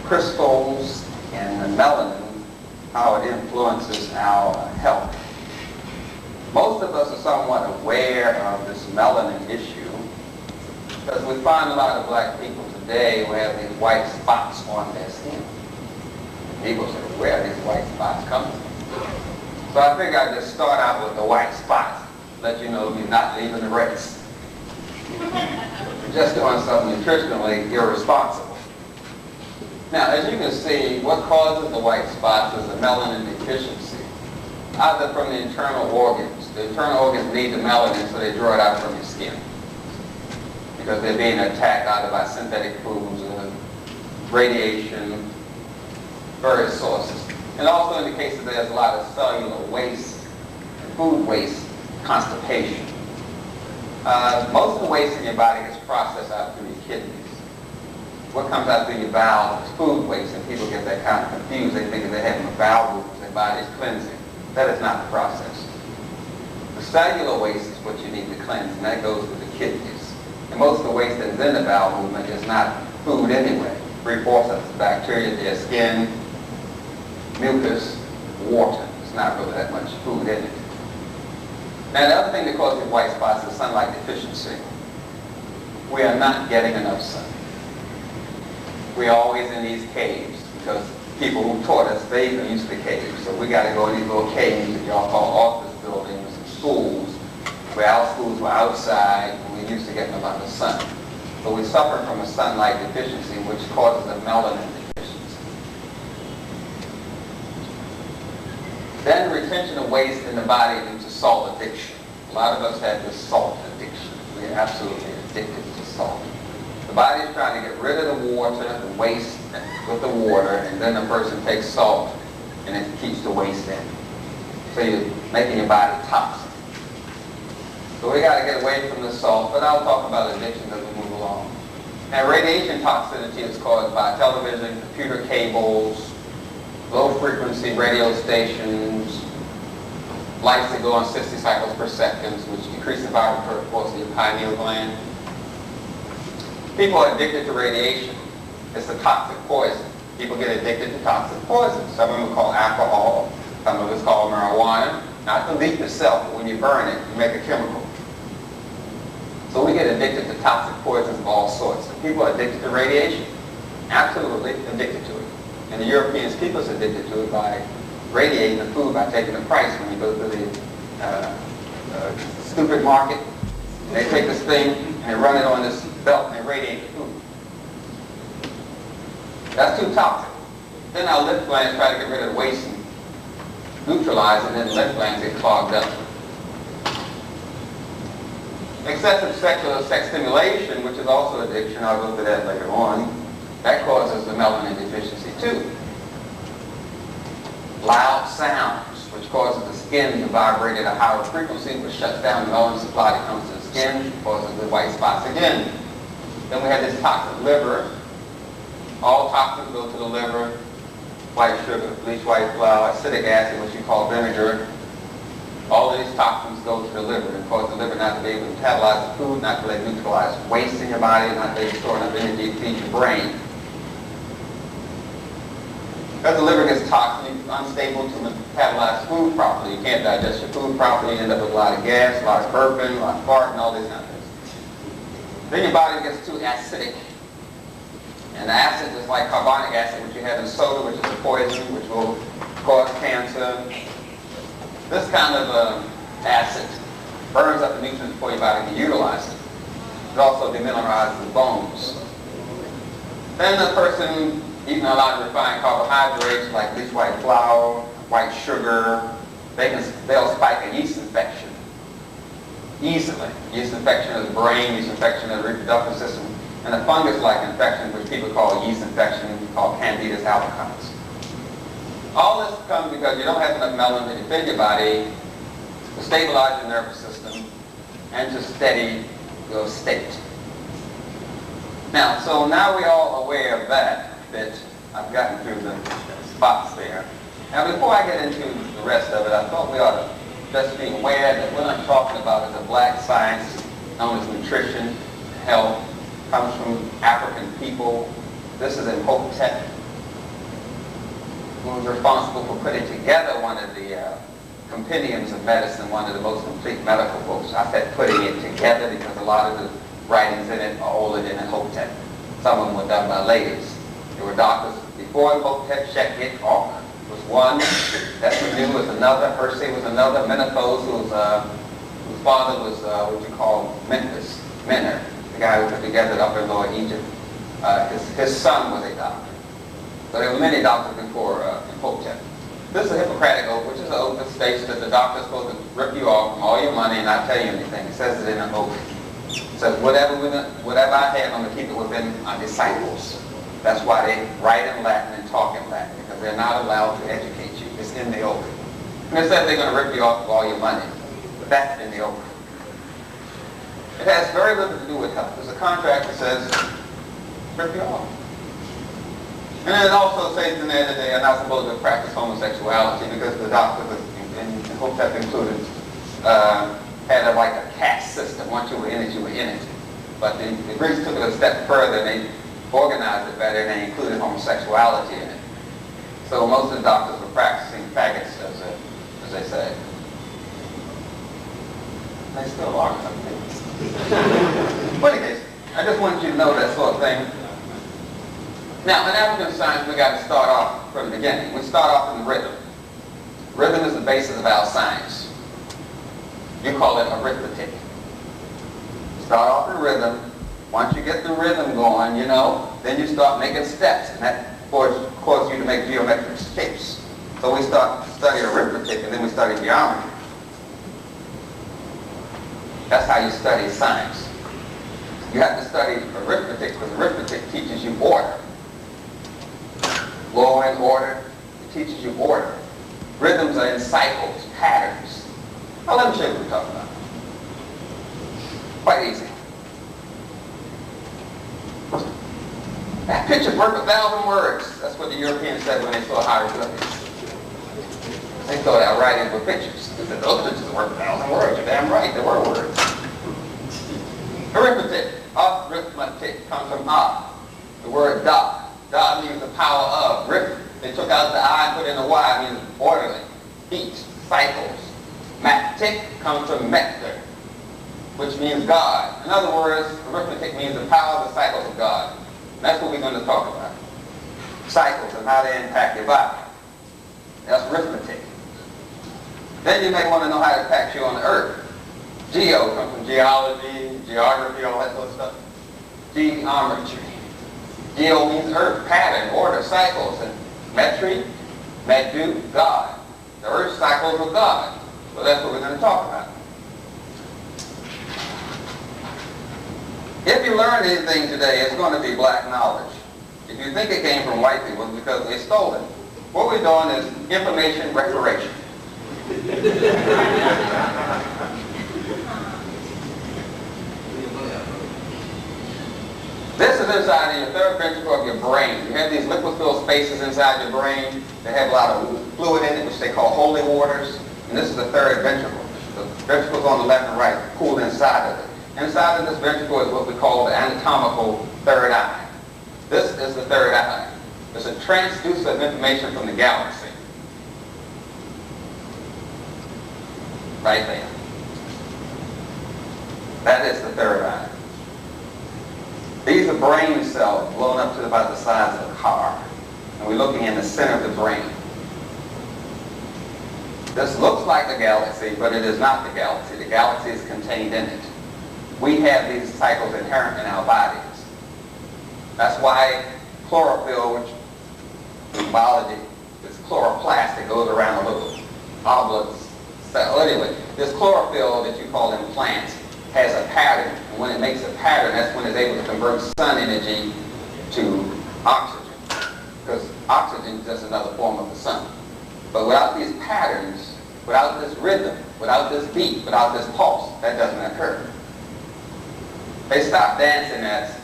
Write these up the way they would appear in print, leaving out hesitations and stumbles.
crystals and the melanin, how it influences our health. Most of us are somewhat aware of this melanin issue because we find a lot of black people today who have these white spots on their skin. People say, where are these white spots coming from? So I figured I'd just start out with the white spots, let you know you're not leaving the race. You're just doing something nutritionally irresponsible. Now, as you can see, what causes the white spots is the melanin deficiency, either from the internal organs. The internal organs need the melanin, so they draw it out from your skin because they're being attacked either by synthetic foods or radiation, various sources. And also in the case that there's a lot of cellular waste, food waste, constipation. Most of the waste in your body gets processed out through your kidneys. What comes out through your bowels is food waste, and people get that kind of confused. They think that they're having a bowel movement, their body's cleansing. That is not the process. The cellular waste is what you need to cleanse, and that goes to the kidneys. And most of the waste that is in the bowel movement is not food anyway. 3/4 of the bacteria, their skin, mucus, water. It's not really that much food in it. Now, the other thing that causes white spots is sunlight deficiency. We are not getting enough sun. We're always in these caves because people who taught us, they are used to caves. So we got to go in these little caves that y'all call office buildings and schools, where our schools were outside and we used to getting a lot of sun. But we suffer from a sunlight deficiency, which causes a melanin deficiency. Then retention of waste in the body due to salt addiction. A lot of us have this salt addiction. We are absolutely addicted to salt. The body is trying to get rid of the water, the waste with the water, and then the person takes salt and it keeps the waste in. So you're making your body toxic. So we got to get away from the salt, but I'll talk about addiction as we move along. Now, radiation toxicity is caused by television, computer cables, low-frequency radio stations, lights that go on 60 cycles per second, which decrease the vibratory force of your pineal gland. People are addicted to radiation. It's a toxic poison. People get addicted to toxic poison. Some of them are called alcohol. Some of it's called marijuana. Not the leaf itself, but when you burn it, you make a chemical. So we get addicted to toxic poisons of all sorts. And people are addicted to radiation. Absolutely addicted to it. And the Europeans keep us addicted to it by radiating the food, by taking the price when you go to the stupid market. And they take this thing and they run it on this belt and they radiate the food. That's too toxic. Then our lymph glands try to get rid of the waste and neutralize it, and then the lymph glands get clogged up. Excessive sexual sex stimulation, which is also addiction, I'll go through that later on, that causes the melanin deficiency too. Loud sounds, which causes the skin to vibrate at a higher frequency, which shuts down the melanin supply that comes to the skin, causes the white spots again. Then we have this toxic liver. All toxins go to the liver. White sugar, bleached white flour, acidic acid, which you call vinegar. All of these toxins go to the liver and cause the liver not to be able to metabolize the food, not to be able to neutralize waste in your body, not to be able to store enough energy to feed your brain. As the liver gets toxic, it's unstable to metabolize food properly. You can't digest your food properly. You end up with a lot of gas, a lot of burping, a lot of farting, all these kind of things. Then your body gets too acidic. And the acid is like carbonic acid, which you have in soda, which is a poison, which will cause cancer. This kind of acid burns up the nutrients before your body can utilize it. It also demineralizes the bones. Then the person eating a lot of refined carbohydrates like bleached white flour, white sugar, they'll spike a yeast infection easily. Yeast infection of the brain, yeast infection of the reproductive system, and a fungus-like infection, which people call yeast infection, called Candida albicans. All this comes because you don't have enough melanin to defend your body, to stabilize your nervous system, and to steady your state. Now, so now we're all aware of that I've gotten through the spots there. Now, before I get into the rest of it, I thought we ought to just be aware that what I'm talking about is a black science known as nutrition, health, comes from African people. This is in Hotep, who was responsible for putting together one of the compendiums of medicine, one of the most complete medical books. I said putting it together because a lot of the writings in it are older than Hotep. Some of them were done by ladies. There were doctors before Hotep. Sheket was one. Esmenu was another. Hersey was another. Menethos, whose father was what you call Memphis, Menor, the guy who put together the Upper Lower Egypt. His son was a doctor. So there were many doctors before Hotep. This is a Hippocratic oath, which is an oath that states that the doctor is supposed to rip you off from all your money and not tell you anything. It says it in an oath. It says, whatever I have, I'm going to keep it within my disciples. That's why they write in Latin and talk in Latin, because they're not allowed to educate you. It's in the oath. And it says they're going to rip you off of all your money. But that's in the oath. It has very little to do with health. There's a contract that says, rip you off. And then it also says in there that they are not supposed to practice homosexuality because the doctors, and Hotep included, had like a caste system. Once you were in it, you were in it. But the Greeks took it a step further. They organized it better, and they included homosexuality in it. So most of the doctors were practicing faggots, as they say. They still are. But in any case, I just wanted you to know that sort of thing. Now, in African science, we got to start off from the beginning. We start off in rhythm. Rhythm is the basis of our science. You call it arithmetic. Start off in rhythm. Once you get the rhythm going, then you start making steps, and that causes you to make geometric shapes. So we start to study arithmetic, and then we study geometry. That's how you study science. You have to study arithmetic, because arithmetic teaches you order. Law and order, it teaches you order. Rhythms are in cycles, patterns. Now let me show you what we're talking about. Quite easy. That picture worth 1,000 words. That's what the Europeans said when they saw hieroglyphics. They thought our writings were pictures. They said, those pictures are worth 1,000 words. You're damn right, they were words. Arithmetic, arithmetic, comes from the word da. Da means the power of. Rhythm. They took out the I and put in the Y. It means orderly, beats, cycles. Matic comes from mekter, which means God. In other words, arithmetic means the power of the cycles of God. And that's what we're going to talk about. Cycles and how they impact your body. That's arithmetic. Then you may want to know how it impacts you on the earth. Geo comes from geology, geography, all that sort of stuff. Geometry. Geo means earth, pattern, order, cycles, and metry, medu, God. The earth cycles of God. So that's what we're going to talk about. If you learn anything today, it's going to be black knowledge. If you think it came from white people, it's because they stole it. What we're doing is information reparation. This is inside of your third ventricle of your brain. You have these liquid-filled spaces inside your brain that have a lot of fluid in it, which they call holy waters. And this is the third ventricle. The ventricles on the left and right cool inside of it. Inside of this ventricle is what we call the anatomical third eye. This is the third eye. It's a transducer of information from the galaxy. Right there. That is the third eye. These are brain cells blown up to about the size of a car. And we're looking in the center of the brain. This looks like the galaxy, but it is not the galaxy. The galaxy is contained in it. We have these cycles inherent in our bodies. That's why chlorophyll, which in biology is chloroplast, that goes around a little oblate cell. Anyway, this chlorophyll that you call in plants has a pattern. And when it makes a pattern, that's when it's able to convert sun energy to oxygen. Because oxygen is just another form of the sun. But without these patterns, without this rhythm, without this beat, without this pulse, that doesn't occur. They stop dancing at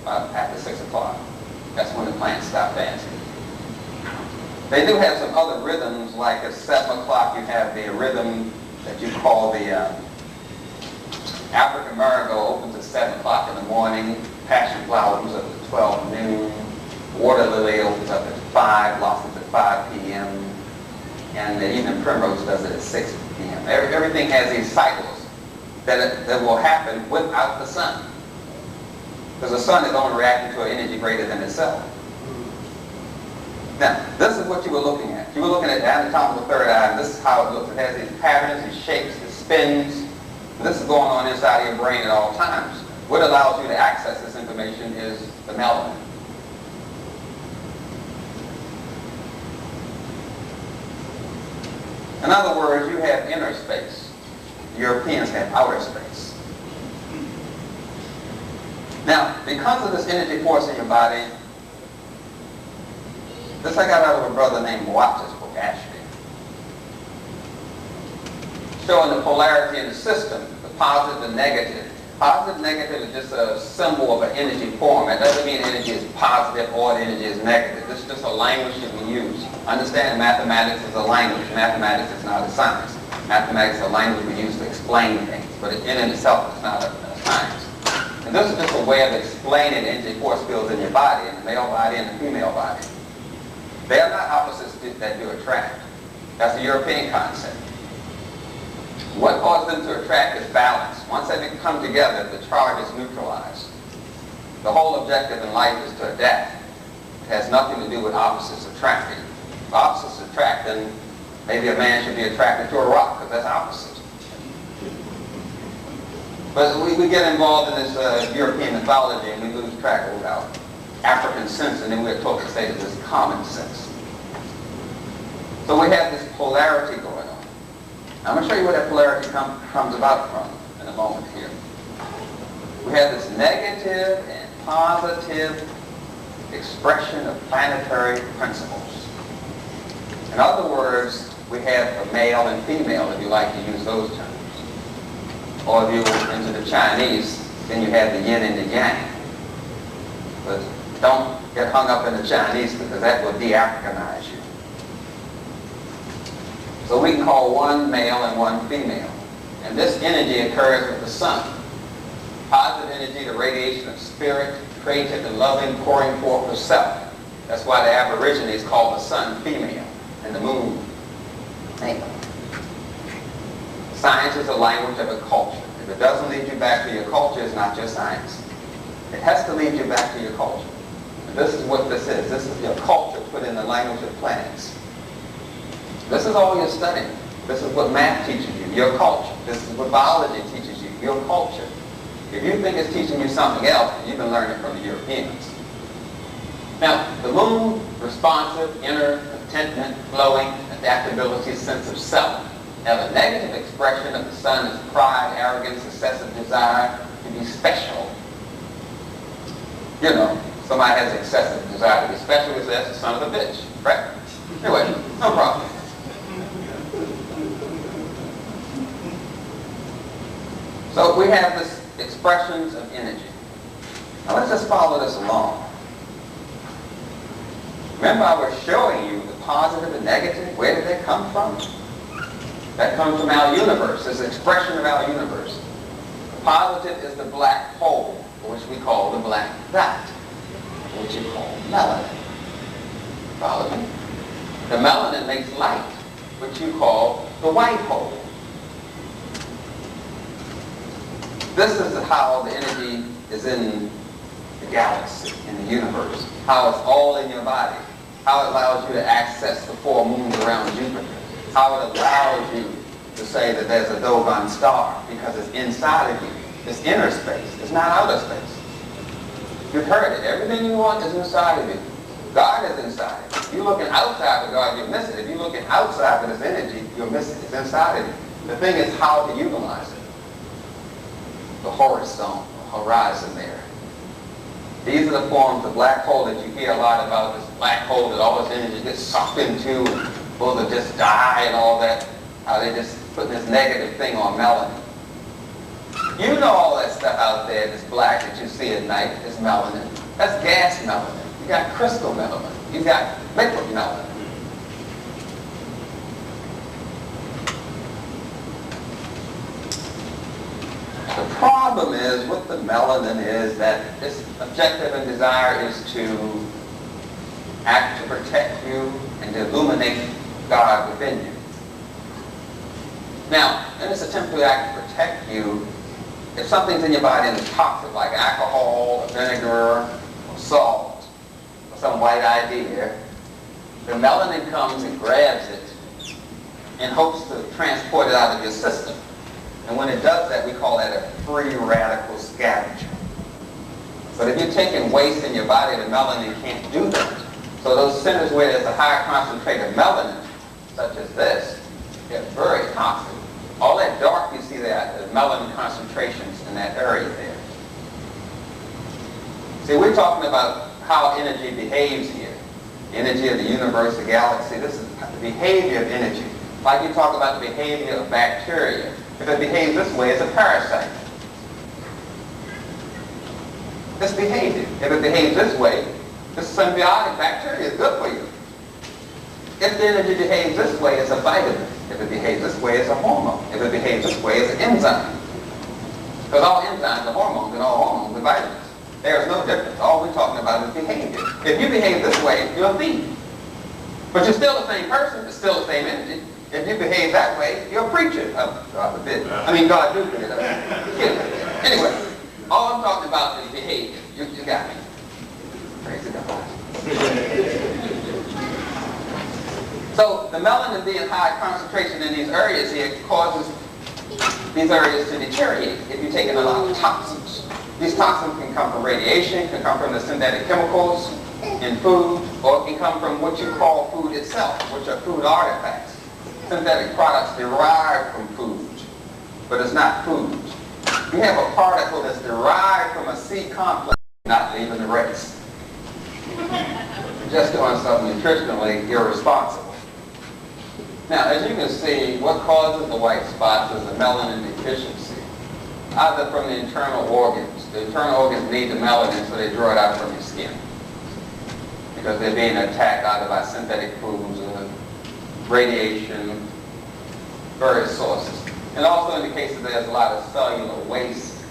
after 6 o'clock. That's when the plants stop dancing. They do have some other rhythms, like at 7 o'clock you have the rhythm that you call the African marigold opens at 7 o'clock in the morning. Passion flower opens up at 12 noon. Water lily opens up at 5, blossoms at 5 p.m. and the evening primrose does it at 6 p.m. Everything has these cycles that will happen without the sun. Because the sun is only reacting to an energy greater than itself. Now, this is what you were looking at. You were looking at the anatomical third eye, and this is how it looks. It has these patterns, these shapes, these spins. This is going on inside of your brain at all times. What allows you to access this information is the melanin. In other words, you have inner space. Europeans have outer space. Now, because of this energy force in your body, this I got out of a brother named Watts' book, Ashby, showing the polarity in the system, the positive and negative. Positive, negative is just a symbol of an energy form. It doesn't mean energy is positive or energy is negative. This is just a language that we use. Understand, mathematics is a language. Mathematics is not a science. Mathematics is a language we use to explain things, but in and itself it's not a science. And this is just a way of explaining the energy force fields in your body, in the male body and the female body. They are not opposites that do attract. That's a European concept. What causes them to attract is balance. Once they come together, the charge is neutralized. The whole objective in life is to adapt. It has nothing to do with opposites attracting. If opposites attract, then maybe a man should be attracted to a rock, because that's opposite. But we get involved in this European mythology, and we lose track of our African sense, and then we're taught to say that this common sense. So we have this polarity going on. I'm going to show you where that polarity comes about from in a moment here. We have this negative and positive expression of planetary principles. In other words, we have a male and female, if you like to use those terms. Or if you go into the Chinese, then you have the yin and the yang. But don't get hung up in the Chinese, because that will de-Africanize you. So we can call one male and one female. And this energy occurs with the sun. Positive energy, the radiation of spirit, creative and loving, pouring forth of self. That's why the Aborigines call the sun female and the moon male. Science is a language of a culture. If it doesn't lead you back to your culture, it's not your science. It has to lead you back to your culture. And this is what this is. This is your culture put in the language of planets. This is all you're studying. This is what math teaches you, your culture. This is what biology teaches you, your culture. If you think it's teaching you something else, you've been learning from the Europeans. Now, the moon, responsive, inner, contentment, flowing, adaptability, sense of self. Now, the negative expression of the sun is pride, arrogance, excessive desire to be special. You know, somebody has excessive desire to be special, because that's the son of a bitch, right? Anyway, no problem. So we have this expressions of energy. Now let's just follow this along. Remember, I was showing you the positive and negative. Where did they come from? That comes from our universe. It's an expression of our universe. The positive is the black hole, which we call the black dot, which you call melanin. Follow me? The melanin makes light, which you call the white hole. This is how the energy is in the galaxy, in the universe. How it's all in your body. How it allows you to access the 4 moons around Jupiter. How it allows you to say that there's a Dogon star, because it's inside of you. It's inner space. It's not outer space. You've heard it. Everything you want is inside of you. God is inside. If you're looking outside of God, you're missing it. If you're looking outside of this energy, you're missing it. It's inside of you. The thing is how to utilize it. The horizon, the horizon there. These are the forms of black hole that you hear a lot about. This black hole that all this energy gets sucked into, and people that just die and all that. How they just put this negative thing on melanin. You know all that stuff out there, this black that you see at night, is melanin. That's gas melanin. You got crystal melanin. You got liquid melanin. The problem is with the melanin is that its objective and desire is to act to protect you and to illuminate God within you. Now, in this attempt to actually protect you, if something's in your body and it's toxic, like alcohol, or vinegar, or salt, or some white idea, the melanin comes and grabs it in hopes to transport it out of your system. And when it does that, we call that a free radical scavenger. But if you're taking waste in your body, the melanin can't do that. So those centers where there's a higher concentrated melanin, such as this, get very toxic. All that dark you see there, the melanin concentrations in that area there. See, we're talking about how energy behaves here. The energy of the universe, the galaxy. This is the behavior of energy. Like you talk about the behavior of bacteria. If it behaves this way, it's a parasite. This behavior. If it behaves this way, this symbiotic bacteria is good for you. If the energy behaves this way, it's a vitamin. If it behaves this way, it's a hormone. If it behaves this way, it's an enzyme. Because all enzymes are hormones and all hormones are vitamins. There's no difference. All we're talking about is behavior. If you behave this way, you're a thief. But you're still the same person. It's still the same energy. If you behave that way, you're a preacher. Oh, God forbid. I mean, God do forbid. Anyway, all I'm talking about is behavior. You got me. Praise God. So the melanin being high concentration in these areas here causes these areas to deteriorate if you're taking a lot of toxins. These toxins can come from radiation, can come from the synthetic chemicals in food, or it can come from what you call food itself, which are food artifacts. Synthetic products derived from food, but it's not food. You have a particle that's derived from a C complex, not leaving the race. Just doing something nutritionally irresponsible. Now, as you can see, what causes the white spots is a melanin deficiency, either from the internal organs. The internal organs need the melanin, so they draw it out from your skin, because they're being attacked either by synthetic foods or radiation, various sources. And also in the cases there's a lot of cellular waste,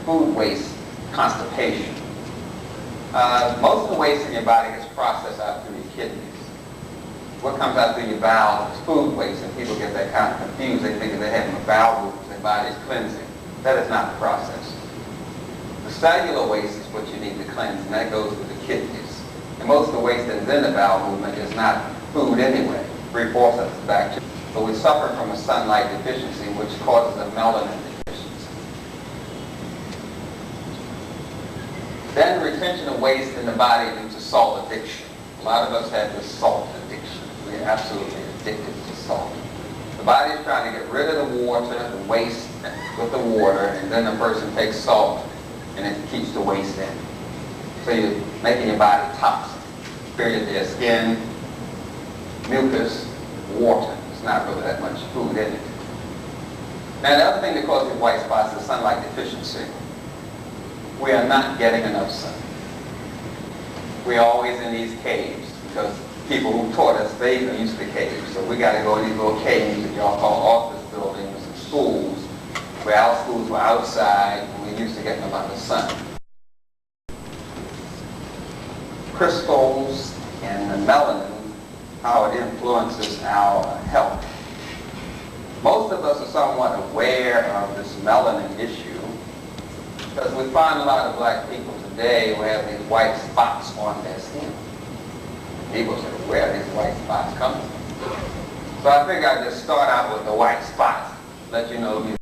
food waste, constipation. Most of the waste in your body gets processed out through your kidneys. What comes out through your bowels is food waste, and people get that kind of confused. They think they're having a bowel movement, their body's cleansing. That is not the process. The cellular waste is what you need to cleanse, and that goes with the kidneys. And most of the waste that's in the bowel movement is not food anyway. 3/4 of it's bacteria. But we suffer from a sunlight deficiency, which causes a melanin deficiency. Then retention of waste in the body due to salt addiction. A lot of us have this salt addiction. We're absolutely addicted to salt. The body is trying to get rid of the water, the waste with the water, and then the person takes salt and it keeps the waste in. So you're making your body toxic. Period. Their skin, mucus, water. It's not really that much food in it. Now the other thing that causes white spots is sunlight deficiency. We are not getting enough sun. We're always in these caves because people who taught us, they used to caves. So we got to go in these little caves that y'all call office buildings and schools, where our schools were outside and we used to get a lot of sun. Crystals and the melanin, how it influences our health. Most of us are somewhat aware of this melanin issue because we find a lot of black people today who have these white spots on their skin. People say, where are these white spots coming from? So I figured I'd just start out with the white spots, let you know